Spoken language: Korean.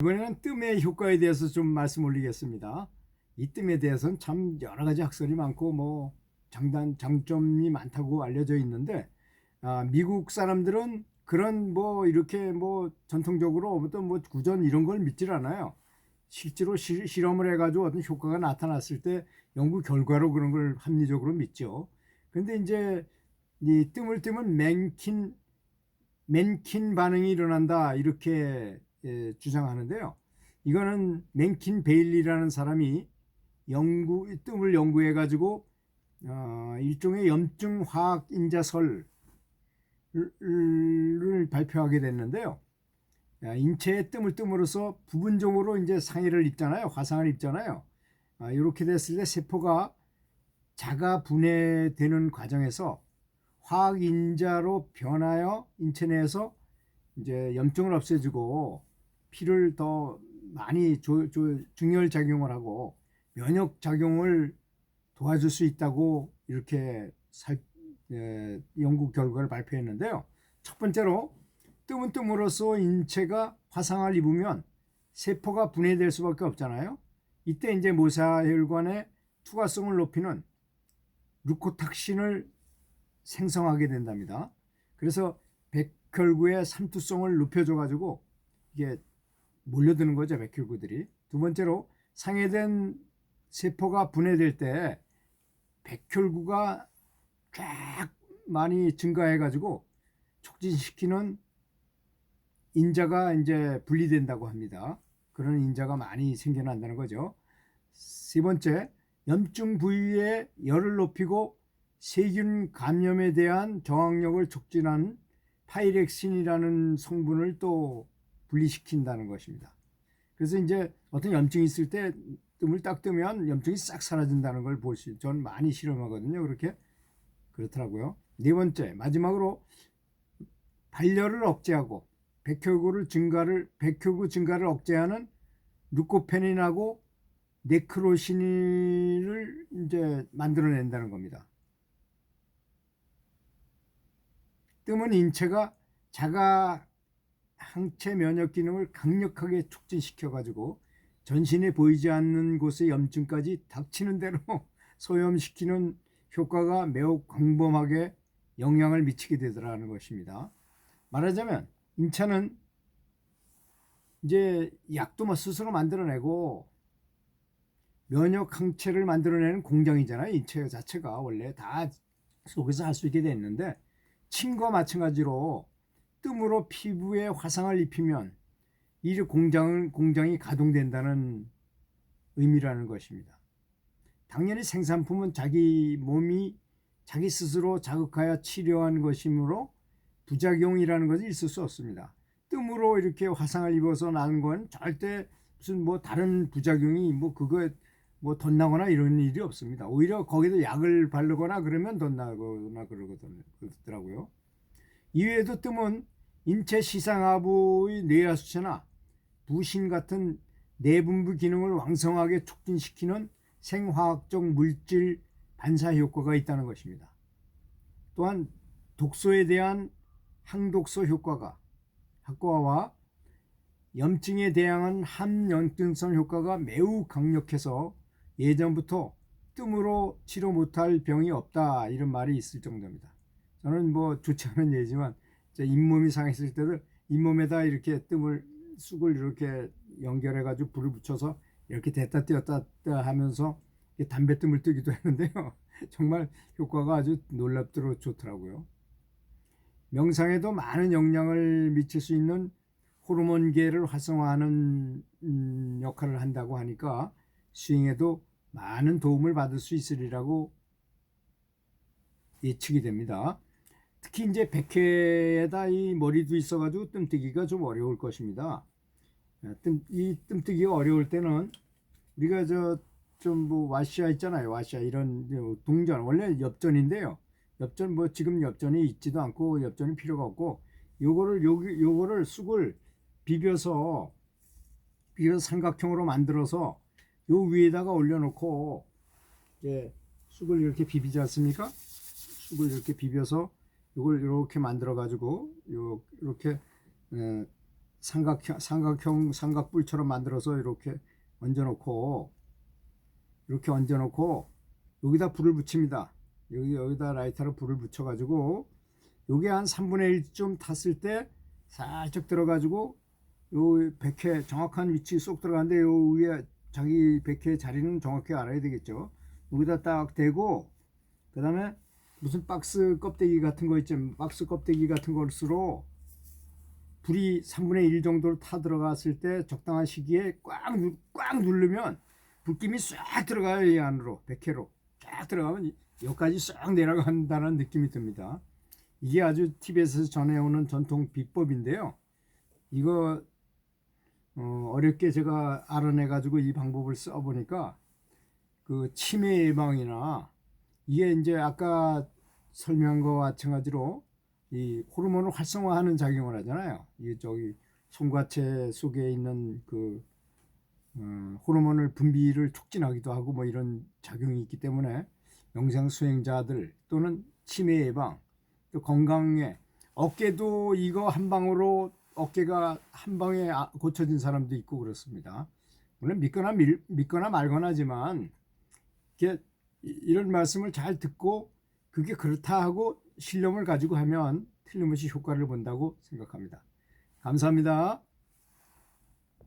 이번에는 뜸의 효과에 대해서 좀 말씀 올리겠습니다. 이 뜸에 대해서는 참 여러 가지 학설이 많고 장점이 많다고 알려져 있는데, 미국 사람들은 그런 이렇게 전통적으로 어떤 구전 이런 걸 믿질 않아요. 실제로 실험을 해가지고 어떤 효과가 나타났을 때 연구 결과로 그런 걸 합리적으로 믿죠. 그런데 이제 이 뜸을 뜨면 맨킨 반응이 일어난다 이렇게 주장하는데요. 이거는 맨킨 베일리라는 사람이 뜸을 연구해 가지고 일종의 염증 화학 인자설을 발표하게 됐는데요. 인체의 뜸을 뜸으로써 부분적으로 이제 상해를 입잖아요. 화상을 입잖아요. 이렇게 됐을 때 세포가 자가 분해되는 과정에서 화학 인자로 변하여 인체 내에서 이제 염증을 없애주고 피를 더 많이 증열 작용을 하고 면역 작용을 도와줄 수 있다고 이렇게 연구 결과를 발표했는데요. 첫 번째로 뜸은 뜸으로써 인체가 화상을 입으면 세포가 분해될 수밖에 없잖아요. 이때 이제 모사혈관의 투과성을 높이는 루코탁신을 생성하게 된답니다. 그래서 백혈구의 삼투성을 높여줘 가지고 이게 몰려드는 거죠, 백혈구들이. 두 번째로 상해된 세포가 분해될 때 백혈구가 쫙 많이 증가해 가지고 촉진시키는 인자가 이제 분리된다고 합니다. 그런 인자가 많이 생겨난다는 거죠. 세 번째, 염증 부위에 열을 높이고 세균 감염에 대한 저항력을 촉진하는 파이렉신이라는 성분을 또 분리시킨다는 것입니다. 그래서 이제 어떤 염증이 있을 때 뜸을 딱 뜨면 염증이 싹 사라진다는 걸 전 많이 실험하거든요. 그렇더라고요. 네 번째, 마지막으로 발열을 억제하고 백혈구 증가를 억제하는 루코페닌하고 네크로신을 이제 만들어낸다는 겁니다. 뜸은 인체가 자가 항체 면역 기능을 강력하게 촉진시켜 가지고 전신에 보이지 않는 곳의 염증까지 닥치는 대로 소염시키는 효과가 매우 광범하게 영향을 미치게 되더라는 것입니다. 말하자면 인체는 이제 약도 스스로 만들어내고 면역 항체를 만들어내는 공장이잖아요. 인체 자체가 원래 다 속에서 할 수 있게 됐는데, 침과 마찬가지로 뜸으로 피부에 화상을 입히면 이 공장이 가동된다는 의미라는 것입니다. 당연히 생산품은 자기 몸이 자기 스스로 자극하여 치료한 것이므로 부작용이라는 것은 있을 수 없습니다. 뜸으로 이렇게 화상을 입어서 나는 건 절대 무슨 다른 부작용이 그거 덧나거나 이런 일이 없습니다. 오히려 거기다 약을 바르거나 그러면 덧나거나 그러더라고요. 이외에도 뜸은 인체 시상하부의 뇌하수체나 부신 같은 내분비 기능을 왕성하게 촉진시키는 생화학적 물질 반사 효과가 있다는 것입니다. 또한 독소에 대한 항독소 효과와 염증에 대항한 항염증성 효과가 매우 강력해서 예전부터 뜸으로 치료 못할 병이 없다 이런 말이 있을 정도입니다. 저는 좋지 않은 예지만 잇몸이 상했을 때도 잇몸에다 이렇게 쑥을 이렇게 연결해 가지고 불을 붙여서 이렇게 됐다 띄었다 하면서 담뱃뜸을 뜨기도 했는데요. 정말 효과가 아주 놀랍도록 좋더라고요. 명상에도 많은 영향을 미칠 수 있는 호르몬계를 활성화하는 역할을 한다고 하니까 수행에도 많은 도움을 받을 수 있으리라고 예측이 됩니다. 특히 이제 백회에다 이 머리도 있어가지고 뜸뜨기가 좀 어려울 것입니다. 이 뜸뜨기가 어려울 때는 우리가 와시아 있잖아요. 와시아 이런 동전 원래 엽전인데요. 엽전 지금 엽전이 있지도 않고 엽전이 필요가 없고 요거를 쑥을 비벼서 삼각형으로 만들어서 요 위에다가 올려놓고 이제 쑥을 이렇게 비비지 않습니까? 쑥을 이렇게 비벼서 이걸 이렇게 만들어 가지고 이렇게 삼각뿔처럼 만들어서 이렇게 얹어놓고 여기다 불을 붙입니다. 여기다 라이터로 불을 붙여가지고 요게 한 3분의 1쯤 탔을 때 살짝 들어가지고 요 백회 정확한 위치 쏙 들어가는데 요 위에 자기 백회 자리는 정확히 알아야 되겠죠. 여기다 딱 대고 그 다음에 무슨 박스 껍데기 같은 거 있죠. 박스 껍데기 같은 것으로 불이 3분의 1 정도로 타 들어갔을 때 적당한 시기에 꽉 누르면 불김이 싹 들어가요. 이 안으로 백회로 쫙 들어가면 여기까지 싹 내려간다는 느낌이 듭니다. 이게 아주 TV에서 전해오는 전통 비법인데요. 이거 어렵게 제가 알아내 가지고 이 방법을 써보니까 그 치매 예방이나 이게 이제 아까 설명한 것과 마찬가지로 이 호르몬을 활성화하는 작용을 하잖아요. 이 저기 송과체 속에 있는 그 호르몬을 분비를 촉진하기도 하고 뭐 이런 작용이 있기 때문에 영상 수행자들 또는 치매 예방 또 건강에 어깨도 이거 한 방으로 어깨가 한 방에 고쳐진 사람도 있고 그렇습니다. 물론 믿거나 말거나지만 이런 말씀을 잘 듣고 그게 그렇다 하고 신념을 가지고 하면 틀림없이 효과를 본다고 생각합니다. 감사합니다.